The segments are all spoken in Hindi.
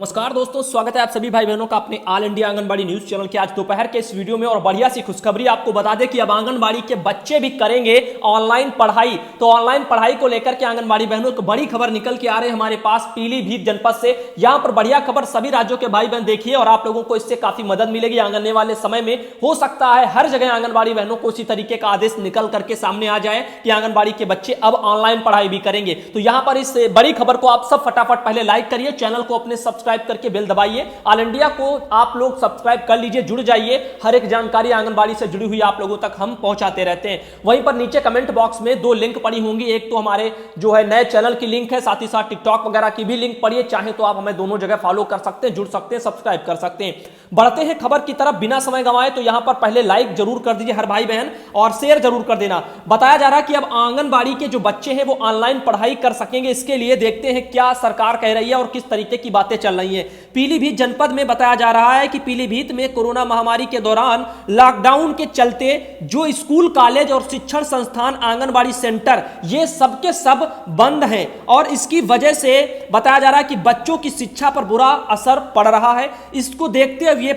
नमस्कार दोस्तों, स्वागत है आप सभी भाई बहनों का अपने all India anganwadi news channel के आज दोपहर के इस वीडियो में। और बढ़िया सी खुशखबरी आपको बता दें कि अब आंगनबाड़ी के बच्चे भी करेंगे ऑनलाइन पढ़ाई। तो ऑनलाइन पढ़ाई को लेकर के आंगनबाड़ी बहनों को बड़ी खबर निकल के आ रही है हमारे पास पीलीभीत जनपद से। यहां पर बढ़िया खबर सभी राज्यों के भाई बहन देखिए और आप लोगों को इससे काफी मदद मिलेगी आने वाले समय में। हो सकता है हर जगह आंगनबाड़ी बहनों को इसी तरीके का आदेश निकल करके सामने आ जाए कि आंगनबाड़ी के बच्चे अब ऑनलाइन पढ़ाई भी करेंगे। तो यहां पर इस बड़ी खबर को आप सब फटाफट पहले लाइक करिए, चैनल को अपने सब्सक्राइब करके बेल दबाइए। ऑल इंडिया को आप लोग सब्सक्राइब कर लीजिए, जुड़ जाइए। हर एक जानकारी आंगनबाड़ी से जुड़ी हुई आप लोगों तक हम पहुंचाते रहते हैं। वहीं पर नीचे कमेंट बॉक्स में दो लिंक पड़ी होंगी, एक तो हमारे जो है नए चैनल की लिंक है, साथ ही साथ टिकटॉक वगैरह की भी लिंक पड़ी है। चाहे तो आप हमें दोनों जगह फॉलो कर सकते हैं, जुड़ सकते हैं, सब्सक्राइब कर सकते हैं। बढ़ते हैं खबर की तरफ बिना समय गंवाए। तो यहां पर पहले लाइक जरूर कर दीजिए हर भाई बहन और शेयर जरूर कर देना। बताया जा रहा है कि अब आंगनबाड़ी के जो बच्चे हैं वो ऑनलाइन पढ़ाई कर सकेंगे। इसके लिए देखते हैं क्या सरकार कह रही है और किस तरीके की बातें चल रही हैं। पीलीभीत जनपद में बताया जा रहा है कि पीलीभीत में कोरोना महामारी के दौरान लॉकडाउन के चलते जो स्कूल, कॉलेज और शिक्षण संस्थान, आंगनबाड़ी सेंटर ये सबके सब बंद हैं और इसकी वजह से बताया जा रहा है कि बच्चों की शिक्षा पर बुरा असर पड़ रहा है। इसको देखते हुए ये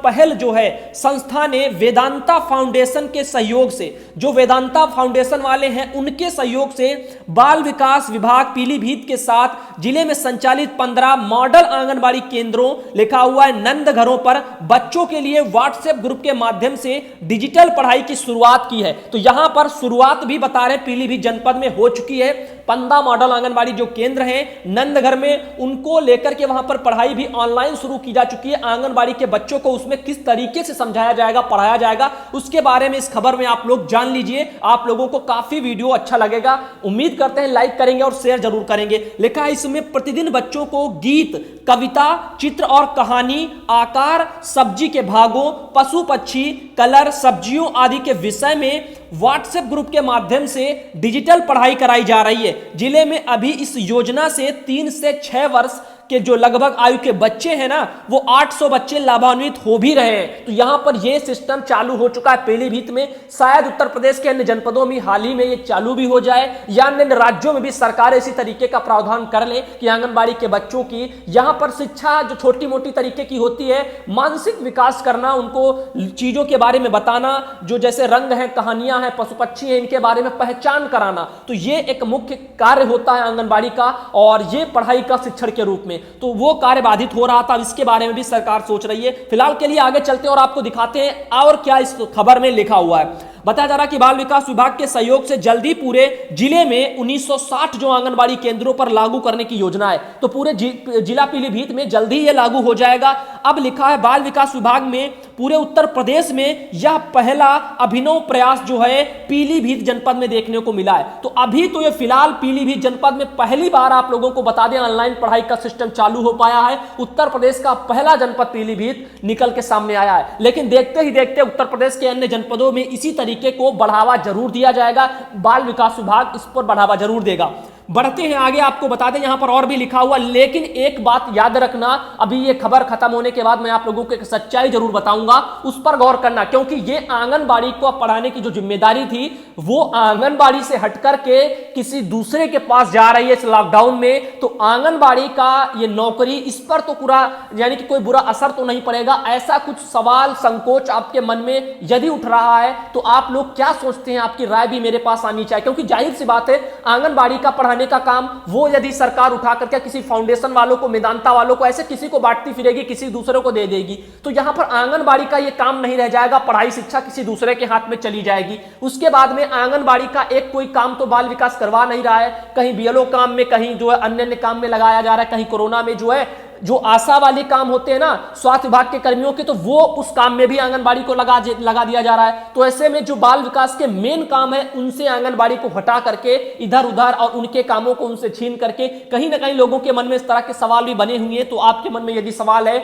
पहल जो है संस्था ने वेदांता फाउंडेशन के सहयोग से, जो वेदांता फाउंडेशन वाले हैं उनके सहयोग से बाल विकास विभाग पीलीभीत के साथ जिले में संचालित 15 मॉडल आंगनबाड़ी केंद्रों, लिखा हुआ है नंद घरों पर बच्चों के लिए व्हाट्सएप ग्रुप के माध्यम से डिजिटल पढ़ाई की शुरुआत की है। तो यहां पर शुरुआत भी बता रहे पीलीभीत जनपद में हो चुकी है। 15 मॉडल आंगनबाड़ी जो केंद्र हैं नंद घर में, उनको लेकर के वहां पर पढ़ाई भी ऑनलाइन शुरू की जा चुकी है। आंगनबाड़ी के बच्चों को उसमें किस तरीके से समझाया जाएगा, पढ़ाया जाएगा, उसके बारे में इस खबर में आप लोग जान लीजिए। आप लोगों को काफी वीडियो अच्छा लगेगा, उम्मीद करते हैं लाइक करेंगे और शेयर जरूर करेंगे। लिखा है इसमें प्रतिदिन बच्चों को गीत, कविता, चित्र और कहानी, आकार, सब्जी के भागों, पशु पक्षी, कलर, सब्जियों आदि के विषय में व्हाट्सएप ग्रुप के माध्यम से डिजिटल पढ़ाई कराई जा रही है। जिले में अभी इस योजना से 3 से 6 वर्ष के जो लगभग आयु के बच्चे हैं ना, वो 800 बच्चे लाभान्वित हो भी रहे हैं। तो यहां पर यह सिस्टम चालू हो चुका है पीलीभीत में। शायद उत्तर प्रदेश के अन्य जनपदों में हाल ही में ये चालू भी हो जाए या अन्य राज्यों में भी सरकार इसी तरीके का प्रावधान कर ले कि आंगनबाड़ी के बच्चों की यहां पर शिक्षा जो छोटी मोटी तरीके की होती है, मानसिक विकास करना, उनको चीजों के बारे में बताना, जो जैसे रंग है, कहानियां हैं, पशु पक्षी हैं, इनके बारे में पहचान कराना, तो ये एक मुख्य कार्य होता है आंगनबाड़ी का और ये पढ़ाई का शिक्षण के रूप में। तो वो कार्य बाधित हो रहा था, इसके बारे में भी सरकार सोच रही है। फिलहाल के लिए आगे चलते हैं और आपको दिखाते हैं और क्या इस खबर में लिखा हुआ है। बताया जा रहा है कि बाल विकास विभाग के सहयोग से जल्दी पूरे जिले में 1960 जो आंगनबाड़ी केंद्रों पर लागू करने की योजना है। तो पूरे जिला पीलीभीत में जल्दी ये लागू हो जाएगा। अब लिखा है बाल विकास विभाग में पूरे उत्तर प्रदेश में यह पहला अभिनव प्रयास जो है पीलीभीत जनपद में देखने को मिला है। तो अभी तो ये फिलहाल पीलीभीत जनपद में पहली बार आप लोगों को बता दें ऑनलाइन पढ़ाई का सिस्टम चालू हो पाया है। उत्तर प्रदेश का पहला जनपद पीलीभीत निकल के सामने आया है। लेकिन देखते ही देखते उत्तर प्रदेश के अन्य जनपदों में इसी तरीके को बढ़ावा जरूर दिया जाएगा। बाल विकास विभाग इस पर बढ़ावा जरूर देगा। बढ़ते हैं आगे, आपको बता दें यहां पर और भी लिखा हुआ, लेकिन एक बात याद रखना, अभी ये खबर खत्म होने के बाद मैं आप लोगों को एक सच्चाई जरूर बताऊंगा, उस पर गौर करना, क्योंकि ये आंगनबाड़ी को पढ़ाने की जो जिम्मेदारी थी वो आंगनबाड़ी से हटकर के किसी दूसरे के पास जा रही है इस लॉकडाउन में। तो आंगनबाड़ी का ये नौकरी, इस पर तो पूरा यानी कि कोई बुरा असर तो नहीं पड़ेगा, ऐसा कुछ सवाल संकोच आपके मन में यदि उठ रहा है तो आप लोग क्या सोचते हैं, आपकी राय भी मेरे पास आनी चाहिए। क्योंकि जाहिर सी बात है आंगनबाड़ी का पढ़ाने का काम वो यदि सरकार उठा करके किसी फाउंडेशन वालों को, मेदांता वालों को, ऐसे किसी को बांटती फिरेगी, किसी दूसरे को दे देगी, तो यहां पर आंगनबाड़ी का ये काम नहीं रह जाएगा, पढ़ाई शिक्षा किसी दूसरे के हाथ में चली जाएगी। उसके बाद में आंगनबाड़ी का एक कोई काम तो बाल विकास करवा नहीं रहा है, कहीं बीएलओ काम में, कहीं जो है अन्य काम में लगाया जा रहा है, कहीं कोरोना में जो आशा वाले काम होते हैं ना स्वास्थ्य विभाग के कर्मियों के, तो वो उस काम में भी आंगनबाड़ी को लगा दिया जा रहा है। तो ऐसे में जो बाल विकास के मेन काम है उनसे आंगनबाड़ी को हटा करके इधर उधर और उनके कामों को उनसे छीन करके कहीं ना कहीं लोगों के मन में इस तरह के सवाल भी बने हुए हैं। तो आपके मन में यदि सवाल है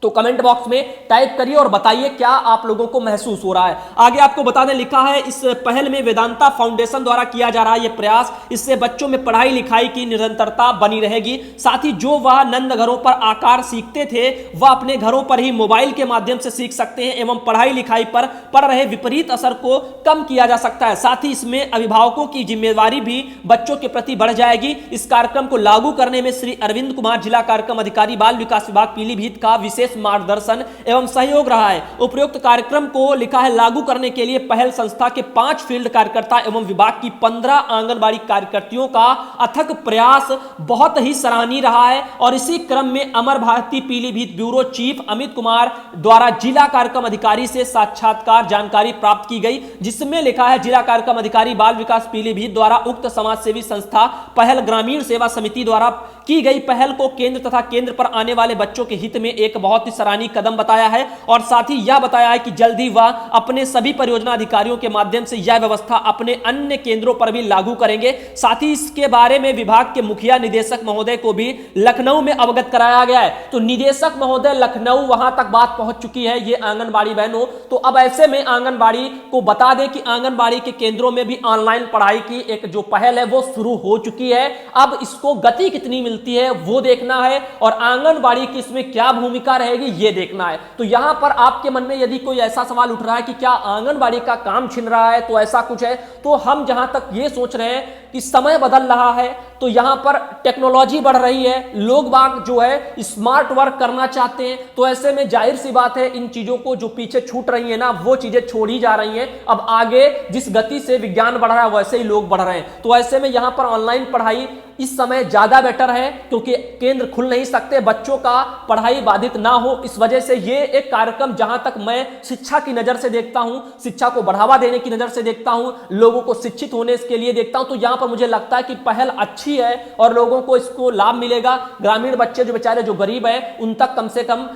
तो कमेंट बॉक्स में टाइप करिए और बताइए क्या आप लोगों को महसूस हो रहा है। आगे आपको बता दें, लिखा है इस पहल में वेदांता फाउंडेशन द्वारा किया जा रहा है यह प्रयास, इससे बच्चों में पढ़ाई लिखाई की निरंतरता बनी रहेगी। साथ ही जो वह नंद घरों पर आकार सीखते थे वह अपने घरों पर ही मोबाइल के माध्यम से सीख सकते हैं एवं पढ़ाई लिखाई पर पड़ रहे विपरीत असर को कम किया जा सकता है। साथ ही इसमें अभिभावकों की जिम्मेदारी भी बच्चों के प्रति बढ़ जाएगी। इस कार्यक्रम को लागू करने में श्री अरविंद कुमार, जिला कार्यक्रम अधिकारी, बाल विकास विभाग पीलीभीत का विशेष मार्गदर्शन एवं सहयोग रहा है। उपरोक्त कार्यक्रम को लिखा है लागू करने के लिए पहल संस्था के 5 फील्ड कार्यकर्ता एवं विभाग की 15 आंगनबाड़ी कार्यकर्तियों का अथक प्रयास बहुत ही सराहनीय रहा है। और इसी क्रम में अमर भारती पीलीभीत ब्यूरो चीफ अमित कुमार द्वारा जिला कार्यक्रम अधिकारी से साक्षात्कार जानकारी प्राप्त की गई, जिसमें लिखा है जिला कार्यक्रम अधिकारी बाल विकास पीलीभीत द्वारा उक्त समाज सेवी संस्था पहल ग्रामीण सेवा समिति द्वारा की गई पहल को केंद्र तथा केंद्र पर आने वाले बच्चों के हित में एक बहुत ही सराहनीय कदम बताया है। और साथ ही यह बताया है कि जल्द ही वह अपने सभी परियोजना अधिकारियों के माध्यम से यह व्यवस्था अपने अन्य केंद्रों पर भी लागू करेंगे। साथ ही इसके बारे में विभाग के मुखिया निदेशक महोदय को भी लखनऊ में अवगत कराया गया है। तो निदेशक महोदय लखनऊ, वहां तक बात पहुंच चुकी है ये आंगनबाड़ी बहनों। तो अब ऐसे में आंगनबाड़ी को बता दें कि आंगनबाड़ी के केंद्रों में भी ऑनलाइन पढ़ाई की एक जो पहल है वो शुरू हो चुकी है। अब इसको गति कितनी मिलती है वो देखना है और आंगनबाड़ी की इसमें क्या भूमिका रहेगी ये देखना है। तो यहां पर आपके मन में यदि कोई ऐसा सवाल उठ रहा है कि क्या आंगनबाड़ी का काम छिन रहा है, तो ऐसा कुछ है, तो हम जहां तक ये सोच रहे हैं कि समय बदल रहा है, तो यहां पर टेक्नोलॉजी बढ़ रही है, लोग बाग जो है स्मार्ट वर्क करना चाहते हैं। तो ऐसे में जाहिर सी बात है इन चीजों को जो पीछे छूट रही है ना वो चीजें छोड़ी जा रही हैं। अब आगे जिस गति से विज्ञान बढ़ रहा है वैसे ही लोग बढ़ रहे हैं। तो ऐसे में यहां पर ऑनलाइन पढ़ाई इस समय ज्यादा बेटर है, क्योंकि केंद्र खुल नहीं सकते, बच्चों का पढ़ाई बाधित ना हो, इस वजह से ये एक कार्यक्रम जहां तक मैं शिक्षा की नजर से देखता हूं, शिक्षा को बढ़ावा देने की नजर से देखता हूं, लोगों को शिक्षित होने के लिए देखता हूं, तो यहां पर मुझे लगता है कि पहल अच्छी है और लोगों को इसको लाभ मिलेगा। ग्रामीण बच्चे जो बेचारे जो गरीब है उन तक कम से कम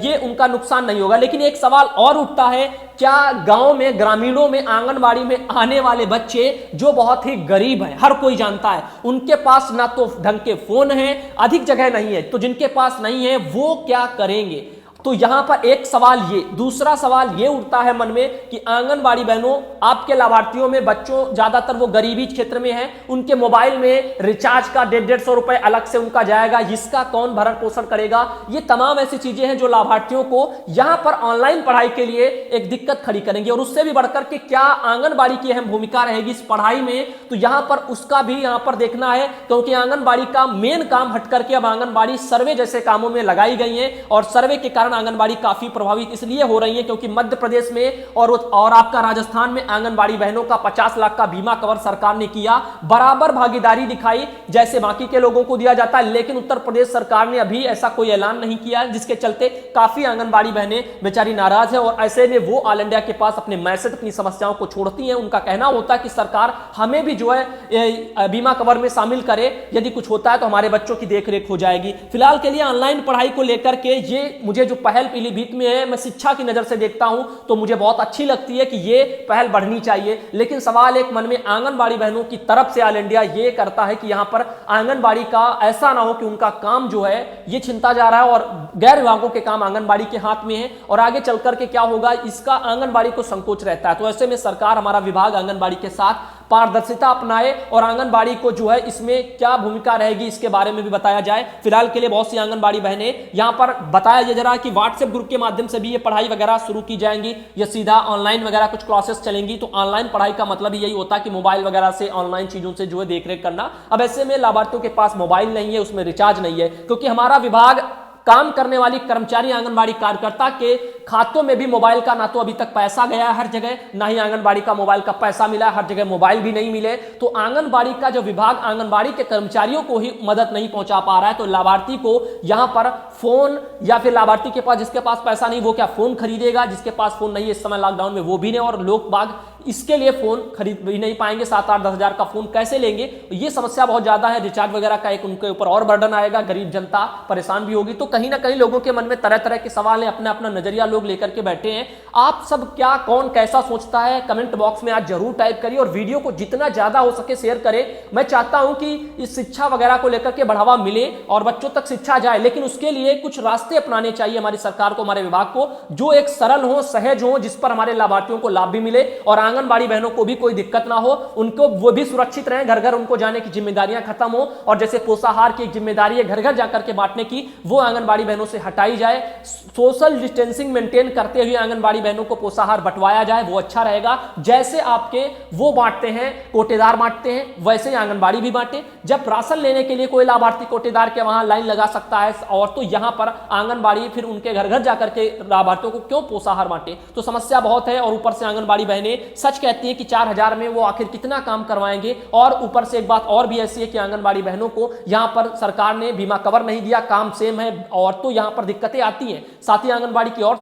ये उनका नुकसान नहीं होगा। लेकिन एक सवाल और उठता है, क्या गांव में, ग्रामीणों में, आंगनबाड़ी में आने वाले बच्चे जो बहुत ही गरीब हैं, हर कोई जानता है, उनके पास ना तो ढंग के फोन हैं, अधिक जगह नहीं है, तो जिनके पास नहीं है वो क्या करेंगे? तो यहां पर एक सवाल ये, दूसरा सवाल ये उठता है मन में कि आंगनबाड़ी बहनों, आपके लाभार्थियों में बच्चों ज्यादातर वो गरीबी क्षेत्र में हैं, उनके मोबाइल में रिचार्ज का 150-150 रुपए अलग से उनका जाएगा, इसका कौन भरण पोषण करेगा? ये तमाम ऐसी चीजें हैं जो लाभार्थियों को यहां पर ऑनलाइन पढ़ाई के लिए एक दिक्कत खड़ी करेंगे। और उससे भी बढ़कर के क्या आंगनबाड़ी की अहम भूमिका रहेगी इस पढ़ाई में, तो यहां पर उसका भी यहां पर देखना है, क्योंकि आंगनबाड़ी का मेन काम हट करके अब आंगनबाड़ी सर्वे जैसे कामों में लगाई गई है। और सर्वे के कारण आंगनबाड़ी काफी प्रभावित इसलिए हो रही है क्योंकि मध्य प्रदेश में और आपका राजस्थान में आंगनबाड़ी बहनों का 50 लाख का बीमा कवर सरकार ने किया, बराबर भागीदारी दिखाई जैसे बाकी के लोगों को दिया जाता है। लेकिन उत्तर प्रदेश सरकार ने अभी ऐसा कोई ऐलान नहीं किया, जिसके चलते काफी आंगनबाड़ी बहनें बेचारी नाराज है। और ऐसे में वो ऑल इंडिया के पास अपने मैसेज, अपनी समस्याओं को छोड़ती हैं। उनका कहना होता है कि सरकार हमें भी जो है बीमा कवर में शामिल करे, यदि कुछ होता है तो हमारे बच्चों की देखरेख हो जाएगी। फिलहाल के लिए ऑनलाइन पढ़ाई को लेकर के ये मुझे जो पहल पीलीभीत में है, मैं शिक्षा की नजर से देखता हूं तो मुझे बहुत अच्छी लगती है कि ये पहल बढ़नी चाहिए। लेकिन सवाल एक मन में आंगनबाड़ी बहनों की तरफ से ऑल इंडिया ये करता है कि यहां पर आंगनबाड़ी का ऐसा ना हो कि उनका काम जो है ये छिनता जा रहा है और गैर विभागों के काम आंगनबाड़ी के हाथ में है, और आगे चल करके क्या होगा इसका आंगनबाड़ी को संकोच रहता है। तो ऐसे में सरकार, हमारा विभाग आंगनबाड़ी के साथ पारदर्शिता अपनाए और आंगनबाड़ी को जो है इसमें क्या भूमिका रहेगी इसके बारे में भी बताया जाए। फिलहाल के लिए बहुत सी आंगनबाड़ी बहनें यहां पर बताया जा रहा है कि व्हाट्सएप ग्रुप के माध्यम से भी ये पढ़ाई वगैरह शुरू की जाएंगी या सीधा ऑनलाइन वगैरह कुछ क्लासेस चलेंगी। तो ऑनलाइन पढ़ाई का मतलब यही होता है कि मोबाइल वगैरह से, ऑनलाइन चीजों से जो है देखरेख करना। अब ऐसे में लाभार्थियों के पास मोबाइल नहीं है, उसमें रिचार्ज नहीं है, क्योंकि हमारा विभाग काम करने वाली कर्मचारी आंगनबाड़ी कार्यकर्ता के खातों में भी मोबाइल का ना तो अभी तक पैसा गया है हर जगह, ना ही आंगनबाड़ी का मोबाइल का पैसा मिला, हर जगह मोबाइल भी नहीं मिले। तो आंगनबाड़ी का जो विभाग आंगनबाड़ी के कर्मचारियों को ही मदद नहीं पहुंचा पा रहा है, तो लाभार्थी को यहां पर फोन, या फिर लाभार्थी के पास, जिसके पास पैसा नहीं वो क्या फोन खरीदेगा, जिसके पास फोन नहीं है इस समय लॉकडाउन में वो भी नहीं, और लोग बाग इसके लिए फोन खरीद भी नहीं पाएंगे, 7-8-10 हजार का फोन कैसे लेंगे? ये समस्या बहुत ज्यादा है। रिचार्ज वगैरह का एक उनके ऊपर और बर्डन आएगा, गरीब जनता परेशान भी होगी। तो कहीं ना कहीं लोगों के मन में तरह तरह के सवाल हैं, अपना अपना नजरिया लोग लेकर के बैठे हैं। आप सब क्या, कौन कैसा सोचता है, कमेंट बॉक्स में आज जरूर टाइप करिए और वीडियो को जितना ज्यादा हो सके शेयर करें। मैं चाहता हूं कि इस शिक्षा वगैरह को लेकर के बढ़ावा मिले और बच्चों तक शिक्षा जाए, लेकिन उसके लिए लिए कुछ रास्ते अपनाने चाहिए हमारी सरकार को, हमारे विभाग को, जो एक सरल हो, सहज हो, जिस पर हमारे लाभार्थियों को लाभ भी मिले और आंगनबाड़ी बहनों को भी कोई दिक्कत ना हो, उनको वो भी सुरक्षित रहें, घर घर उनको जाने की जिम्मेदारियां खत्म हो और जैसे पोषाहार की एक जिम्मेदारी है घर घर जाकर के बांटने की, वो आंगनबाड़ी बहनों से हटाई जाए। सोशल डिस्टेंसिंग मेंटेन करते हुए आंगनबाड़ी बहनों को पोषाहार बंटवाया जाए, वो अच्छा रहेगा। जैसे आपके वो बांटते हैं, कोटेदार बांटते हैं, वैसे ही आंगनबाड़ी भी बांटे। जब राशन लेने के लिए कोई लाभार्थी कोटेदार के वहां लाइन लगा सकता है, और तो यहां पर आंगनबाड़ी फिर उनके घर घर जाकर के लाभार्थियों को क्यों पोषाहार बांटे? तो समस्या बहुत है। और ऊपर से आंगनबाड़ी बहनें सच कहती हैं कि 4000 में वो आखिर कितना काम करवाएंगे। और ऊपर से एक बात और भी ऐसी है कि आंगनबाड़ी बहनों को यहां पर सरकार ने बीमा कवर नहीं दिया, काम सेम है, और तो यहां पर दिक्कतें आती हैं। साथ ही आंगनबाड़ी की और